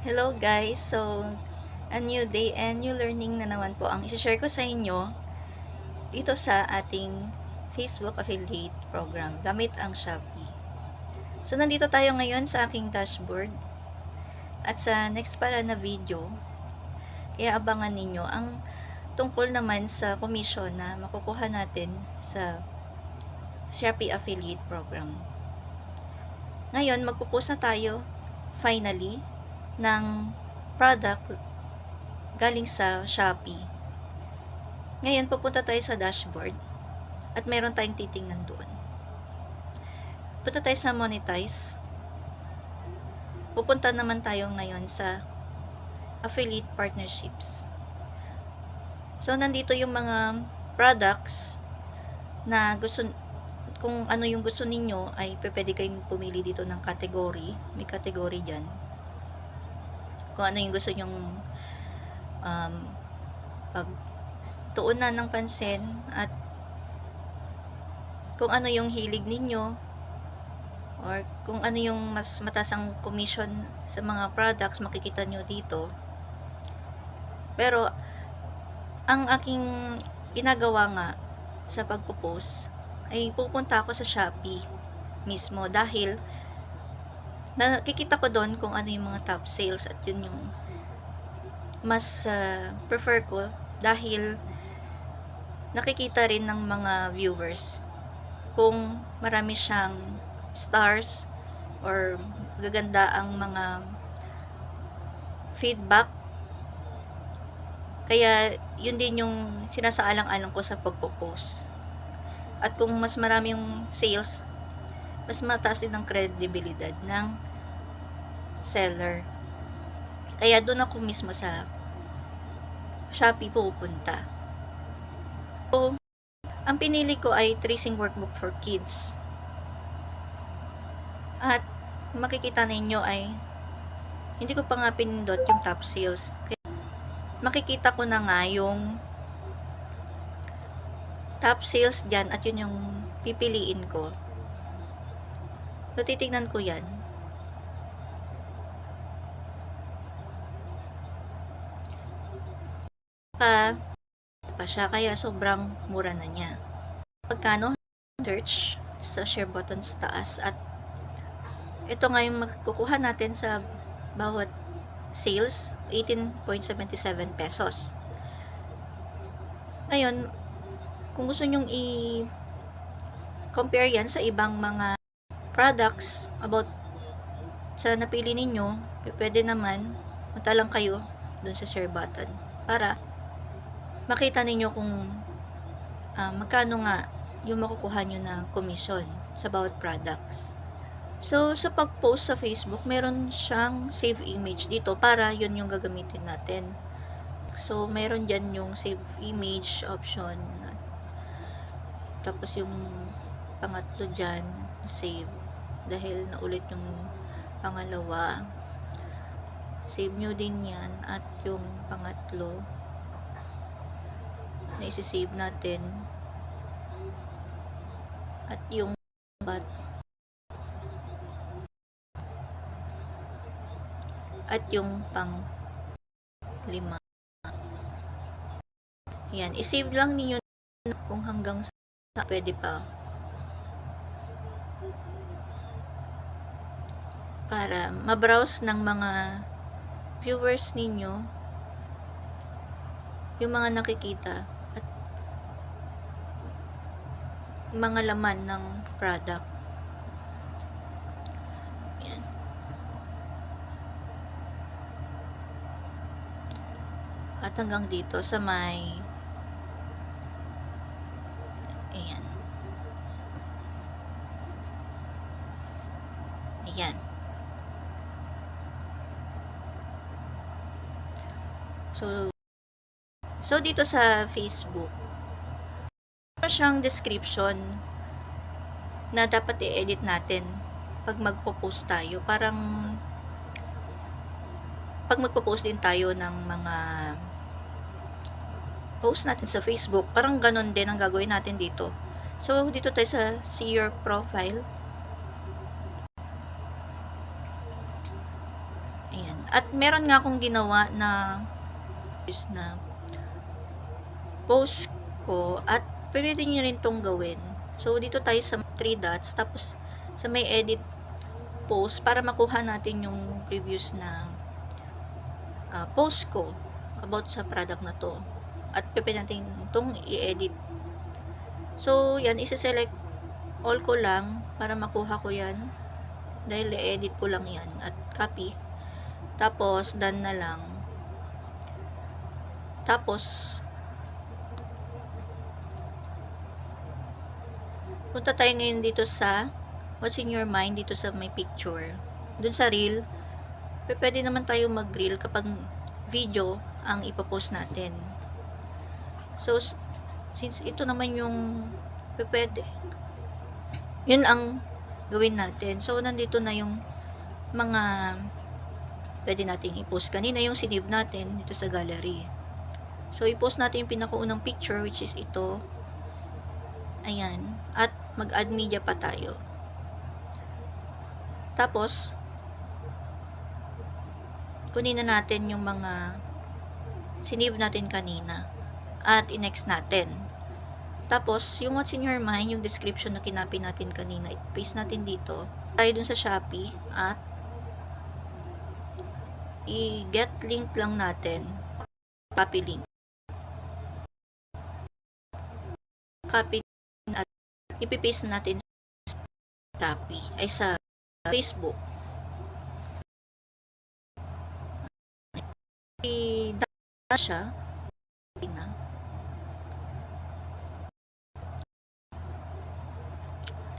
Hello guys! So, a new day and new learning na naman po ang i-share ko sa inyo dito sa ating Facebook Affiliate Program gamit ang Shopee. So, nandito tayo ngayon sa aking dashboard at sa next pala na video, kaya abangan ninyo ang tungkol naman sa commission na makukuha natin sa Shopee Affiliate Program. Ngayon, magpo-post na tayo finally ng product galing sa Shopee. Ngayon, pupunta tayo sa dashboard at meron tayong titingnan doon. Punta tayo sa monetize. Pupunta naman tayo ngayon sa affiliate partnerships. So, nandito yung mga products na gusto, kung ano yung gusto ninyo, ay pwede kayong pumili dito ng category. May category dyan. Kung ano yung gusto nyong pagtuunan ng pansin at kung ano yung hilig ninyo or kung ano yung mas mataas ang commission sa mga products, makikita nyo dito. Pero ang aking ginagawa nga sa pagpo-post ay pupunta ako sa Shopee mismo dahil nakikita ko doon kung ano yung mga top sales at yun yung mas prefer ko dahil nakikita rin ng mga viewers kung marami siyang stars or gaganda ang mga feedback. Kaya yun din yung sinasaalang-alang ko sa pagpo-post. At kung mas marami yung sales, mas mataas din ang kredibilidad ng seller. Kaya doon ako mismo sa Shopee pupunta. So, ang pinili ko ay tracing workbook for kids. At makikita ninyo ay hindi ko pa nga pinindot yung top sales. Kaya makikita ko na nga yung top sales dyan at yun yung pipiliin ko. So, titignan ko yan. Pa siya, kaya sobrang mura na niya. Pagkano? Search sa share button sa taas at ito nga yung makukuha natin sa bawat sales, 18.77 pesos. Ngayon, kung gusto nyong i-compare yan sa ibang mga products about sa napili ninyo, pwede naman punta lang kayo dun sa share button para makita ninyo kung magkano nga yung makukuha nyo na commission sa bawat products. So, sa pag-post sa Facebook, meron siyang save image dito para yun yung gagamitin natin. So, meron dyan yung save image option. Tapos yung pangatlo dyan, save. Dahil naulit yung pangalawa. Save nyo din yan. At yung pangatlo, na isi-save natin. At yung pang 5. Yan, i-save lang ninyo kung hanggang sa pwede pa. Para ma-browse ng mga viewers ninyo yung mga nakikita at mga laman ng product. Yan. At hanggang dito sa may ayan. Ayan. So dito sa Facebook, meron siyang description na dapat i-edit natin pag magpo-post tayo. Parang pag magpo-post din tayo ng mga post natin sa Facebook, parang ganon din ang gagawin natin dito. So, dito tayo sa see your profile. Ayan. At meron nga akong ginawa na post ko, at pwede nyo rin tong gawin. So, dito tayo sa 3 dots, tapos sa may edit post, para makuha natin yung previous na post ko about sa product na to. At pwede natin itong i-edit. So, yan, isi-select all ko lang para makuha ko yan. Dahil i-edit ko lang yan. At copy. Tapos, done na lang. Tapos, punta tayo ngayon dito sa what's in your mind, dito sa may picture. Dun sa reel, pwede naman tayo mag-reel kapag video ang ipopost natin. So, since ito naman yung pwede, yun ang gawin natin. So, nandito na yung mga pwede nating i-post. Kanina yung sinave natin dito sa gallery. So, i-post natin yung pinakaunang picture, which is ito. Ayan. At mag-add media pa tayo. Tapos, kunin na natin yung mga sinave natin kanina. At i-next natin. Tapos, yung what's in your mind, yung description na kinapi natin kanina, i-paste natin dito. Tayo dun sa Shopee at i-get link lang natin. Copy link. Copy at ipipaste natin sa Shopee, ay sa Facebook. I-data siya.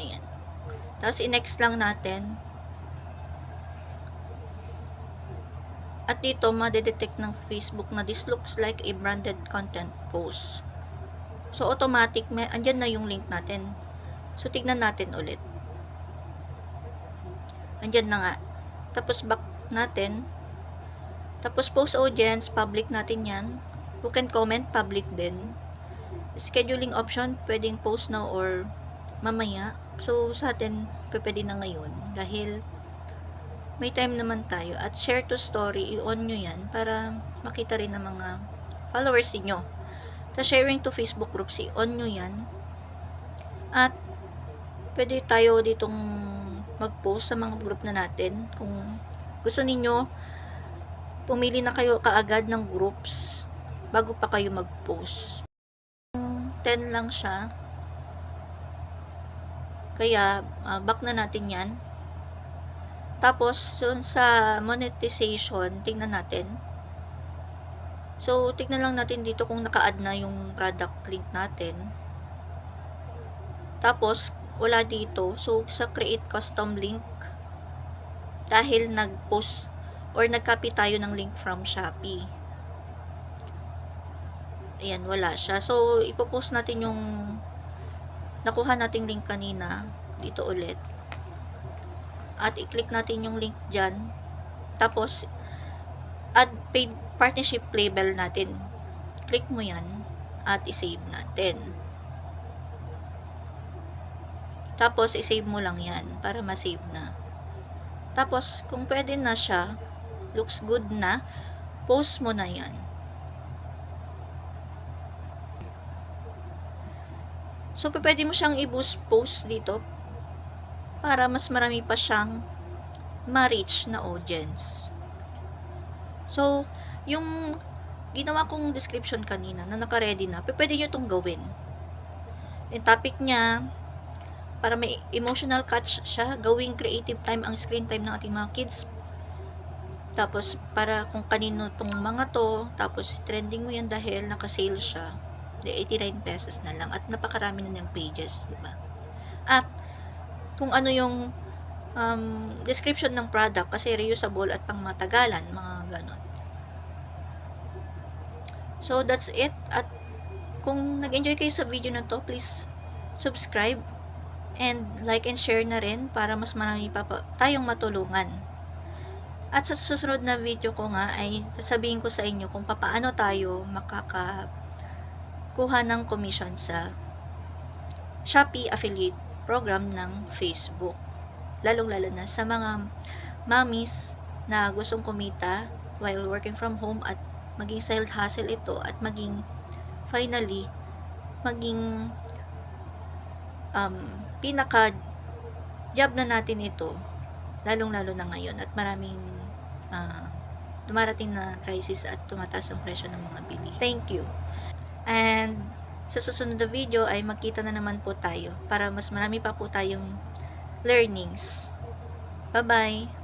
Ayan. Tapos, i-next lang natin. At dito, madedetect ng Facebook na this looks like a branded content post. So, automatic, andyan na yung link natin. So, tignan natin ulit. Andyan na nga. Tapos, back natin. Tapos, post audience, public natin yan. Who can comment, public din. Scheduling option, pwedeng post now or mamaya. So, sa atin, pwede na ngayon. Dahil, may time naman tayo. At share to story, i-on nyo yan para makita rin ng mga followers niyo. Sa sharing to Facebook groups, i-on nyo yan. At, pwede tayo ditong mag-post sa mga group na natin. Kung gusto ninyo, pumili na kayo kaagad ng groups bago pa kayo mag-post. 10 lang siya. Kaya, back na natin yan. Tapos, sa monetization, tingnan natin. So, tingnan lang natin dito kung naka-add na yung product link natin. Tapos, wala dito. So, sa create custom link, dahil nag-post or nag-copy tayo ng link from Shopee. Ayan, wala siya. So, ipopost natin yung nakuha nating link kanina dito ulit. At i-click natin yung link dyan. Tapos, add paid partnership label natin. Click mo yan at i-save natin. Tapos, i-save mo lang yan para ma-save na. Tapos, kung pwede na siya, looks good na, post mo na yan. So, pwede mo siyang i-boost post dito para mas marami pa siyang ma-reach na audience. So, yung ginawa kong description kanina na naka-ready na, pwede nyo itong gawin. Yung topic niya, para may emotional catch siya, gawing creative time ang screen time ng ating mga kids. Tapos, para kung kanino itong mga to, tapos trending mo yan dahil naka-sale siya. 89 pesos na lang. At napakarami na ng pages, diba? At, kung ano yung description ng product, kasi reusable at pang matagalan, mga ganon. So, that's it. At, kung nag-enjoy kayo sa video na to, please subscribe and like and share na rin para mas marami pa tayong matulungan. At sa susunod na video ko nga ay sasabihin ko sa inyo kung paano tayo makakakuha ng commission sa Shopee affiliate program ng Facebook. Lalong-lalo na sa mga mommies na gustong kumita while working from home at maging side hustle ito at maging finally maging pinaka job na natin ito, lalong-lalo na ngayon at maraming dumarating na crisis at tumataas ang presyo ng mga bili. Thank you. And sa susunod na video ay magkita na naman po tayo para mas marami pa po tayong learnings. Bye-bye!